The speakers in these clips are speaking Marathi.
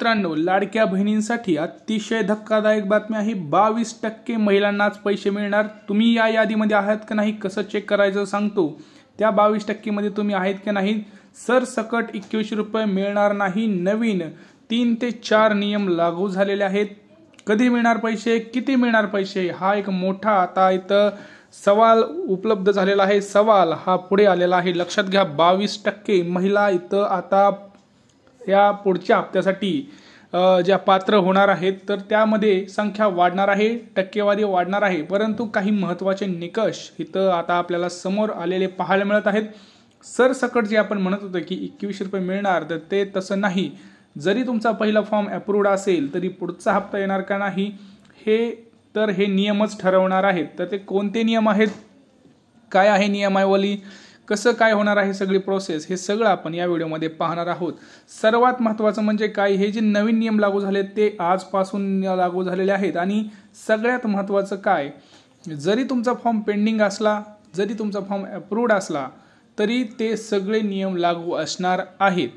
मित्रांनो, लाडक्या बहिणींसाठी अतिशय धक्कादायक बातमी आहे। 22% महिलांनाच पैसे मिळणार। तुम्ही या यादीमध्ये आहात का नाही कसं चेक करायचं सांगतो। त्या 22% मध्ये तुम्ही आहेत का नाही। सरसकट 21 रुपये मिळणार नाही। नवीन 3 ते 4 नियम लागू झालेले आहेत। कधी मिळणार पैसे, किती मिळणार पैसे, हा एक मोठा आता इथं सवाल उपलब्ध झालेला आहे। सवाल हा पुढे आलेला आहे। लक्षात घ्या, 22% महिला इथं आता या पुढच्या हप्त्यासाठी ज्या पात्र होणार आहेत तर त्यामध्ये संख्या वाढणार आहे, टक्केवारी वाढणार आहे। परंतु काही महत्त्वाचे निकष इथं आता आपल्याला समोर आलेले पाहायला मिळत आहेत। सरसकट जे आपण म्हणत होतो की 21 रुपये मिळणार, तर ते तसं नाही। जरी तुमचा पहिला फॉर्म अप्रूव्ड असेल तरी पुढचा हप्ता येणार का नाही हे नियमच ठरवणार आहेत। तर ते कोणते नियम आहेत, काय आहे नियमावली, कसं काय होणार आहे सगळी प्रोसेस, हे सगळं आपण या व्हिडिओमध्ये पाहणार आहोत। सर्वात महत्त्वाचं म्हणजे काय, हे जे नवीन नियम लागू झाले ते आजपासून लागू झालेले आहेत। आणि सगळ्यात महत्त्वाचं काय, जरी तुमचा फॉर्म पेंडिंग असला, जरी तुमचा फॉर्म अप्रूव्ड असला तरी ते सगळे नियम लागू असणार आहेत।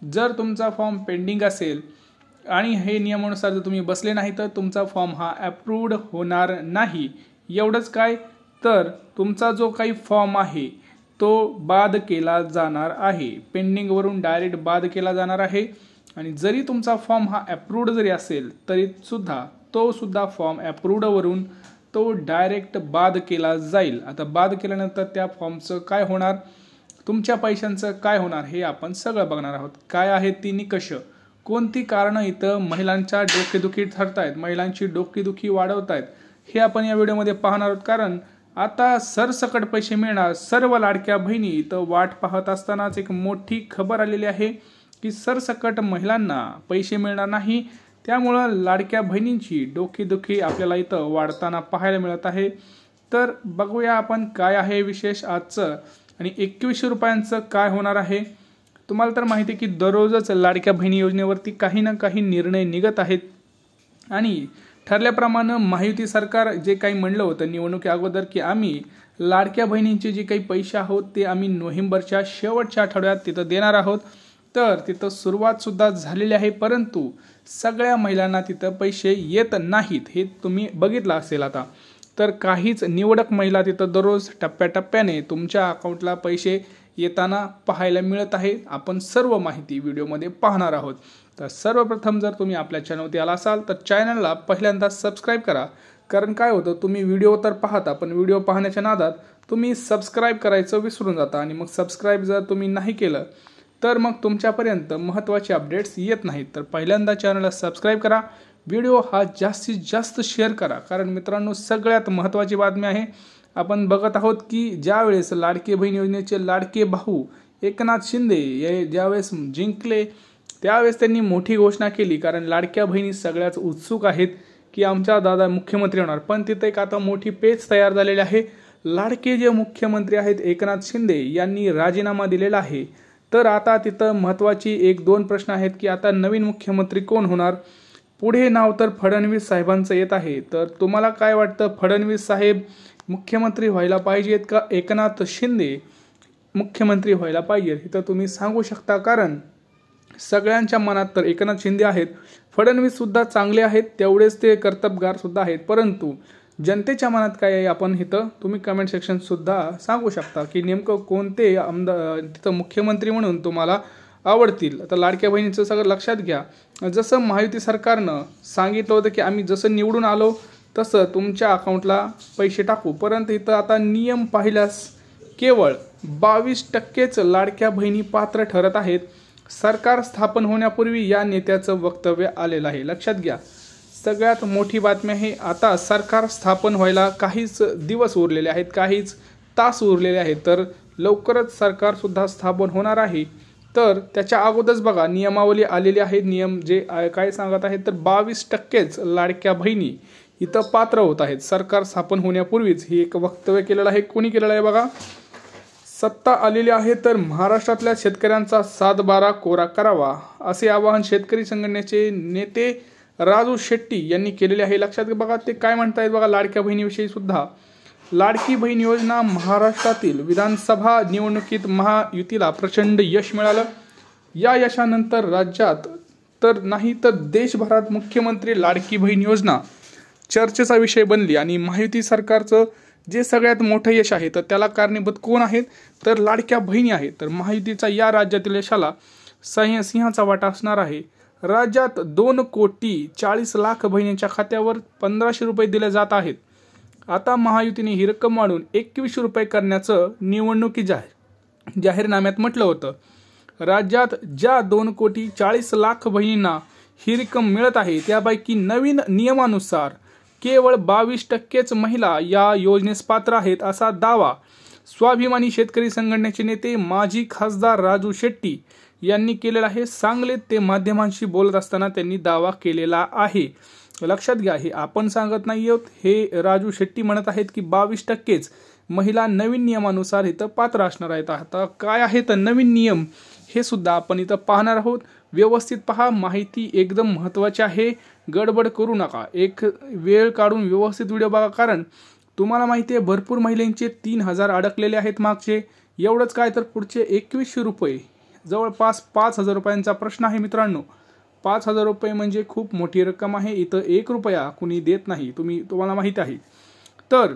जर तुमचा फॉर्म पेंडिंग असेल आणि हे नियमानुसार जर तुम्ही बसले नाही तर तुमचा फॉर्म हा अप्रूव्ड होणार नाही। एवढंच काय, तर तुमचा जो काही फॉर्म आहे तो बाद केला जाणार आहे। पेंडिंग वरून डायरेक्ट बाद केला जाणार आहे। आणि जरी तुमचा फॉर्म हा अप्रूव्ड जरी असेल तरी सुद्धा फॉर्म अप्रूव्ड वरून तो डायरेक्ट बाद केला जाईल। आता बाद केल्यानंतर त्या फॉर्मचं काय होणार, तुमच्या पैशांचं काय होणार, हे आपण सगळं बघणार आहोत। काय आहेत ती निकष, कोणती कारणं इथं महिलांच्या डोकेदुखी ठरतायत, महिलांची डोकेदुखी वाढवतायत, हे आपण या व्हिडिओमध्ये पाहणार आहोत। कारण आता सरसकट पैसे मिळणार, सर्व लाडक्या बहिणी इथं वाट पाहत असतानाच एक मोठी खबर आलेली आहे की सरसकट महिलांना पैसे मिळणार नाही। त्यामुळं लाडक्या बहिणींची डोकेदुखी आपल्याला इथं वाढताना पाहायला मिळत आहे। तर बघूया आपण काय आहे विशेष आजचं, आणि 21 रुपयांचं काय होणार आहे। तुम्हाला तर माहिती आहे की दररोजच लाडक्या बहिणी योजनेवरती काही ना काही निर्णय निघत आहेत। आणि ठरल्याप्रमाणे महायुती सरकार जे काही म्हणलं होतं निवडणुकी अगोदर की आम्ही लाडक्या बहिणींचे जे काही पैसे आहोत ते आम्ही नोव्हेंबरच्या शेवटच्या आठवड्यात तिथं देणार आहोत। तर तिथं सुरुवात सुद्धा झालेली आहे, परंतु सगळ्या महिलांना तिथं पैसे येत नाहीत, हे तुम्ही बघितलं असेल आता। तर काहीच निवडक महिला तिथं दररोज टप्प्याटप्प्याने तुमच्या अकाउंटला पैसे येताना पाहायला मिळत आहे। आपण सर्व माहिती व्हिडिओमध्ये पाहणार आहोत। तर सर्वप्रथम जर तुम्ही आपल्या चॅनलवरती आला असाल तर चॅनलला पहिल्यांदा सबस्क्राईब करा। कारण काय होतं, तुम्ही व्हिडिओ तर पाहता पण व्हिडिओ पाहण्याच्या नादात तुम्ही सबस्क्राईब करायचं विसरून जाता, आणि मग सबस्क्राईब जर तुम्ही नाही केलं तर मग तुमच्यापर्यंत महत्त्वाचे अपडेट्स येत नाहीत। तर पहिल्यांदा चॅनलला सबस्क्राईब करा, व्हिडिओ हा जास्तीत जास्त शेअर करा। कारण मित्रांनो, सगळ्यात महत्त्वाची बातमी आहे। आपण बघत आहोत की ज्यावेळेस लाडकी बहीण योजनेचे लाडके भाऊ एकनाथ शिंदे हे ज्यावेळेस जिंकले त्यावेळेस त्यांनी मोठी घोषणा केली। कारण लाडक्या बहिणी सगळ्याच उत्सुक आहेत की आमचा दादा मुख्यमंत्री होणार। पण तिथे एक आता मोठी पेच तयार झालेली आहे। लाडके जे मुख्यमंत्री आहेत एकनाथ शिंदे यांनी राजीनामा दिलेला आहे। तर आता तिथं महत्त्वाची 1-2 प्रश्न आहेत की आता नवीन मुख्यमंत्री कोण होणार। पुढे नाव तर फडणवीस साहेबांचं येत आहे। तर तुम्हाला काय वाटतं, फडणवीस साहेब मुख्यमंत्री व्हायला पाहिजेत का एकनाथ शिंदे मुख्यमंत्री व्हायला पाहिजेत, हे तर तुम्ही सांगू शकता। कारण सगळ्यांच्या मनात तर एकनाथ शिंदे आहेत, फडणवीस सुद्धा चांगले आहेत, तेवढेच ते कर्तबगार सुद्धा आहेत। परंतु जनतेच्या मनात काय आहे आपण इथं तुम्ही कमेंट सेक्शन सुद्धा सांगू शकता की नेमकं कोणते आमदार तिथं मुख्यमंत्री म्हणून तुम्हाला आवडतील। आता लाडक्या बहिणीचं सगळं लक्षात घ्या, जसं महायुती सरकारनं सांगितलं होतं की आम्ही जसं निवडून आलो तसं तुमच्या अकाउंटला पैसे टाकू, परंतु इथं आता नियम पाहिल्यास केवळ 22%च लाडक्या बहिणी पात्र ठरत आहेत। सरकार स्थापन होण्यापूर्वी या नेत्याचं वक्तव्य आलेलं आहे। लक्षात घ्या, सगळ्यात मोठी बातमी आहे। आता सरकार स्थापन व्हायला काहीच दिवस उरलेले आहेत, काहीच तास उरलेले आहेत। तर लवकरच सरकार सुद्धा स्थापन होणार आहे। तर त्याच्या अगोदरच बघा नियमावली आलेली आहे। नियम जे काय सांगत आहेत, तर 22%च लाडक्या बहिणी इथं पात्र होत आहेत सरकार स्थापन होण्यापूर्वीच। ही एक वक्तव्य केलेलं आहे। कोणी केलेलं आहे बघा, सत्ता आलेली आहे तर महाराष्ट्रातल्या शेतकऱ्यांचा 7-12 कोरा करावा, असे आवाहन शेतकरी संघटनेचे नेते राजू शेट्टी यांनी केलेले आहे। लक्षात घ्या बघा ते काय म्हणतायत बघा लाडक्या बहिणीविषयी सुद्धा। लाडकी बहीण योजना महाराष्ट्रातील विधानसभा निवडणुकीत महायुतीला प्रचंड यश मिळालं। या यशानंतर राज्यात तर देशभरात मुख्यमंत्री लाडकी बहीण योजना चर्चेचा विषय बनली आणि महायुती सरकारचं जे सगळ्यात मोठं यश आहे तर त्याला कारणीभूत कोण आहेत तर लाडक्या बहिणी आहेत। तर महायुतीचा या राज्यातील यशाला सिंहाचा वाटा असणार आहे। राज्यात 2,40,00,000 बहिणींच्या खात्यावर 1,500 रुपये दिले जात आहेत। आता महायुतीने ही रक्कम वाढवून 2,100 रुपये करण्याचं निवडणुकी जाहीरनाम्यात म्हटलं होतं। राज्यात ज्या 2,40,00,000 बहिणींना ही रक्कम मिळत आहे त्यापैकी नवीन नियमानुसार केवळ 22% महिला या योजनेस पात्र आहेत असा दावा स्वाभिमानी शेतकरी संघटनेचे नेते माजी खासदार राजू शेट्टी यांनी केलेला आहे। सांगलीत ते माध्यमांशी बोलत असताना त्यांनी दावा केलेला आहे। लक्षात घ्या, हे आपण सांगत नाही आहोत, हे राजू शेट्टी म्हणत आहेत की 22%च महिला नवीन नियमानुसार इथं पात्र असणार आहेत। आता काय आहे तर नवीन नियम हे सुद्धा आपण इथं पाहणार आहोत। व्यवस्थित पहा, माहिती एकदम महत्त्वाची आहे, गडबड करू नका, एक वेळ काढून व्यवस्थित व्हिडिओ बघा, कारण तुम्हाला माहिती आहे भरपूर महिलांचे 3,000 अडकलेले आहेत मागचे। एवढंच काय तर पुढचे 2,100 रुपये, जवळपास 5,000 रुपयांचा प्रश्न आहे मित्रांनो। 5,000 रुपये म्हणजे खूप मोठी रक्कम आहे, इथं 1 रुपया कुणी देत नाही, तुम्हाला माहिती आहे। तर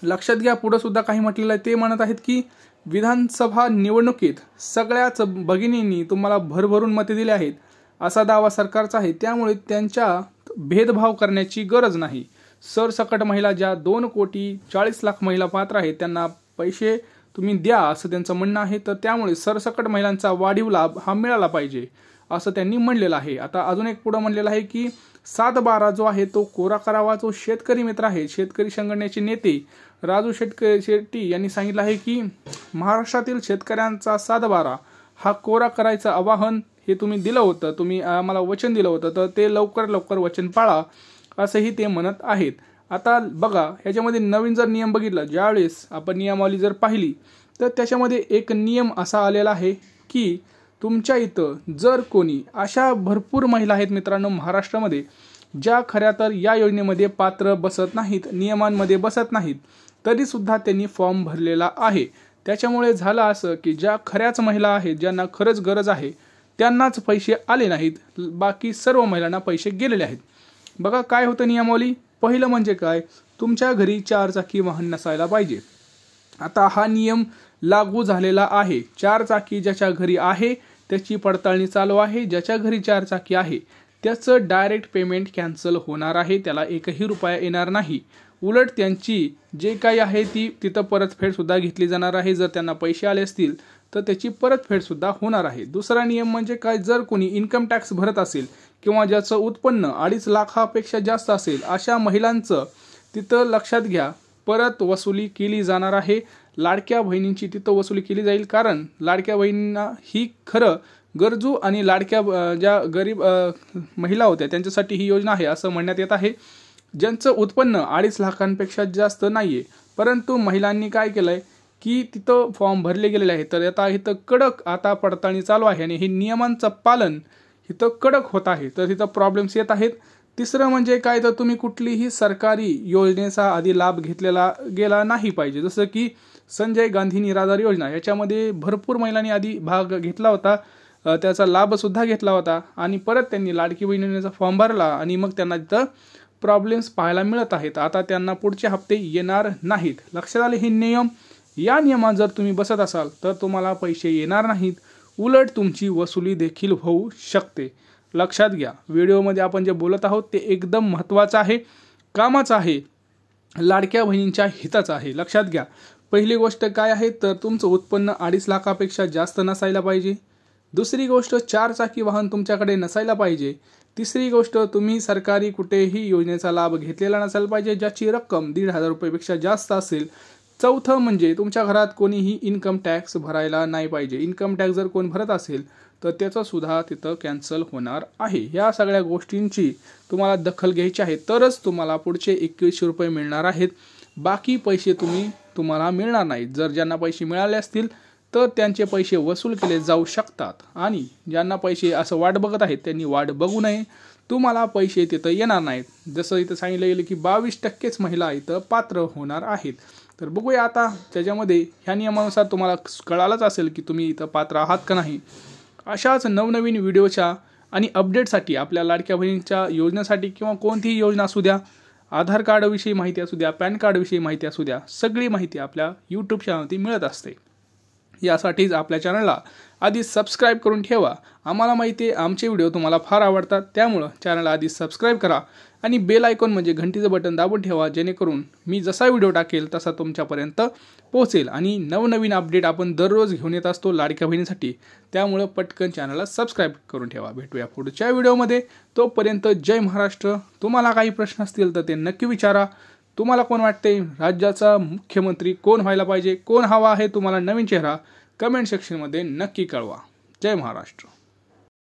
लक्षात घ्या, पुढे सुद्धा काही म्हटलेलं आहे, ते म्हणत आहेत की विधानसभा निवडणुकीत सगळ्याच भगिनींनी तुम्हाला भरभरून मते दिले आहेत असा दावा सरकारचा आहे, त्यामुळे त्यांच्यात भेदभाव करण्याची गरज नाही। सरसकट महिला ज्या 2,40,00,000 महिला पात्र आहेत त्यांना पैसे तुम्ही द्या असं त्यांचं म्हणणं आहे। तर त्यामुळे सरसकट महिलांचा वाढीव लाभ हा मिळाला पाहिजे असं त्यांनी म्हणलेलं आहे। आता अजून एक पुढे म्हणलेलं आहे की 7/12 जो आहे तो कोरा करावा। जो शेतकरी मित्र आहे, शेतकरी संघटनेचे नेते राजू शेट्टी यांनी सांगितलं आहे की महाराष्ट्रातील शेतकऱ्यांचा 7/12 हा कोरा करायचं आवाहन हे तुम्ही दिलं होतं, तुम्ही आम्हाला वचन दिलं होतं, तर ते लवकर वचन पाळा असंही ते म्हणत आहेत। आता बघा, ह्याच्यामध्ये नवीन जर नियम बघितला, ज्यावेळेस आपण नियमावली जर पाहिली तर त्याच्यामध्ये एक नियम असा आलेला आहे की तुमच्या इथं जर कोणी अशा भरपूर महिला आहेत मित्रांनो महाराष्ट्रामध्ये ज्या खऱ्या तर या योजनेमध्ये पात्र बसत नाहीत, नियमांमध्ये बसत नाहीत, तरी सुद्धा त्यांनी फॉर्म भरलेला आहे। त्याच्यामुळे झालं असं की ज्या खऱ्याच महिला आहेत, ज्यांना खरंच गरज आहे, त्यांनाच पैसे आले नाहीत, बाकी सर्व महिलांना पैसे गेलेले आहेत। बघा काय होतं नियमावली, पहिलं म्हणजे काय, तुमच्या घरी 4 चाकी वाहन नसायला पाहिजे। आता हा नियम लागू झालेला आहे। 4 चाकी ज्याच्या घरी आहे त्याची पडताळणी चालू आहे, ज्याच्या घरी 4 चाकी आहे त्याचं डायरेक्ट पेमेंट कॅन्सल होणार आहे, त्याला 1ही रुपया येणार नाही। उलट त्यांची जे काही आहे ती तिथं परतफेड सुद्धा घेतली जाणार आहे। जर त्यांना पैसे आले असतील तर त्याची परतफेड सुद्धा होणार आहे। दुसरा नियम म्हणजे काय, जर कोणी इन्कम टॅक्स भरत असेल किंवा ज्याचं उत्पन्न 2.5 लाखापेक्षा जास्त असेल अशा महिलांचं तिथं लक्षात घ्या परत वसुली केली जाणार आहे। लाडक्या बहिणींची तिथं वसुली केली जाईल, कारण लाडक्या बहिणींना ही खरं गरजू आणि लाडक्या ज्या गरीब महिला होत्या त्यांच्यासाठी ही योजना आहे असं म्हणण्यात येत आहे, ज्यांचं उत्पन्न 2.5 लाखांपेक्षा जास्त नाहीये। परंतु महिलांनी काय केलंय की तिथं फॉर्म भरले गेलेले आहे, तर आता इथं कडक आता पडताळणी चालू आहे आणि हे नियमांचं पालन इथं कडक होत आहे, तर तिथं प्रॉब्लेम्स येत आहेत। तिसरं म्हणजे काय, तर तुम्ही कुठलीही सरकारी योजनेचा आधी लाभ घेतलेला गेला नाही पाहिजे, जसं की संजय गांधी निराधार योजना, याच्यामध्ये भरपूर महिलांनी आधी भाग घेतला होता, त्याचा लाभ सुद्धा घेतला होता आणि परत त्यांनी लाडकी बहीण योजनेचा फॉर्म भरला आणि मग त्यांना तिथं प्रॉब्लेम्स पाहायला मिळत आहेत। आता त्यांना पुढचे हप्ते येणार नाहीत। लक्षात आले हे नियम, या नियमात जर तुम्ही बसत असाल तर तुम्हाला पैसे येणार नाहीत, उलट तुमची वसुली देखील होऊ शकते। लक्षात घ्या, व्हिडिओमध्ये आपण जे बोलत आहोत ते एकदम महत्त्वाचं आहे, कामाचं आहे, लाडक्या बहिणींच्या हिताचं आहे। लक्षात घ्या, पहिली गोष्ट काय आहे तर तुमचं उत्पन्न 2.5 लाखापेक्षा जास्त नसायला पाहिजे। दुसरी गोष्ट 4 चाकी वाहन तुमच्याकडे नसायला पाहिजे। तिसरी गोष्ट तुम्ही सरकारी कुठेही योजनेचा लाभ घेतलेला नसायला पाहिजे ज्याची रक्कम 1,500 रुपयापेक्षा जास्त असेल। चौथं म्हणजे तुमच्या घरात कोणीही इन्कम टॅक्स भरायला नाही पाहिजे। इन्कम टॅक्स जर कोण भरत असेल तर त्याचं सुद्धा तिथं कॅन्सल होणार आहे। या सगळ्या गोष्टींची तुम्हाला दखल घ्यायची आहे, तरच तुम्हाला पुढचे 2,100 रुपये मिळणार आहेत, बाकी पैसे तुम्हाला मिळणार नाहीत। जर ज्यांना पैसे मिळाले असतील तर त्यांचे पैसे वसूल केले जाऊ शकतात आणि ज्यांना पैसे असं वाट बघत आहेत त्यांनी वाट बघू नये, तुम्हाला पैसे तिथं येणार नाहीत। जसं इथं सांगितलं गेलं की 22%च महिला इथं पात्र होणार आहेत। तर बघूया आता त्याच्यामध्ये ह्या नियमानुसार तुम्हाला कळालंच असेल की तुम्ही इथं पात्र आहात का नाही। अशाच नवनवीन व्हिडिओच्या आणि अपडेटसाठी आपल्या लाडक्या बहिणीच्या योजनेसाठी किंवा कोणतीही योजना असू द्या, आधार कार्डविषयी माहिती असू द्या, पॅन कार्डविषयी माहिती असू द्या, सगळी माहिती आपल्या यूट्यूब चॅनलवरती मिळत असते. यासाठीच आपल्या चॅनलला आधी सबस्क्राईब करून ठेवा. आम्हाला माहिती आहे आमचे व्हिडिओ तुम्हाला फार आवडतात, त्यामुळं चॅनलला आधी सबस्क्राईब करा आणि बेल आयकॉन म्हणजे घंटीचं बटन दाबून ठेवा, जेणेकरून मी जसा व्हिडिओ टाकेल तसा तुमच्यापर्यंत पोहोचेल. आणि नवनवीन अपडेट आपण दररोज घेऊन येत असतो लाडक्या बहिणीसाठी, त्यामुळं पटकन चॅनलला सबस्क्राईब करून ठेवा. भेटूया पुढच्या व्हिडिओमध्ये. तोपर्यंत जय महाराष्ट्र. तुम्हाला काही प्रश्न असतील तर ते नक्की विचारा. तुम्हाला कोण वाटते राज्याचा मुख्यमंत्री कोण व्हायला पाहिजे, कोण हवा आहे तुम्हाला नवीन चेहरा, कमेंट सेक्शनमध्ये नक्की कळवा. जय महाराष्ट्र.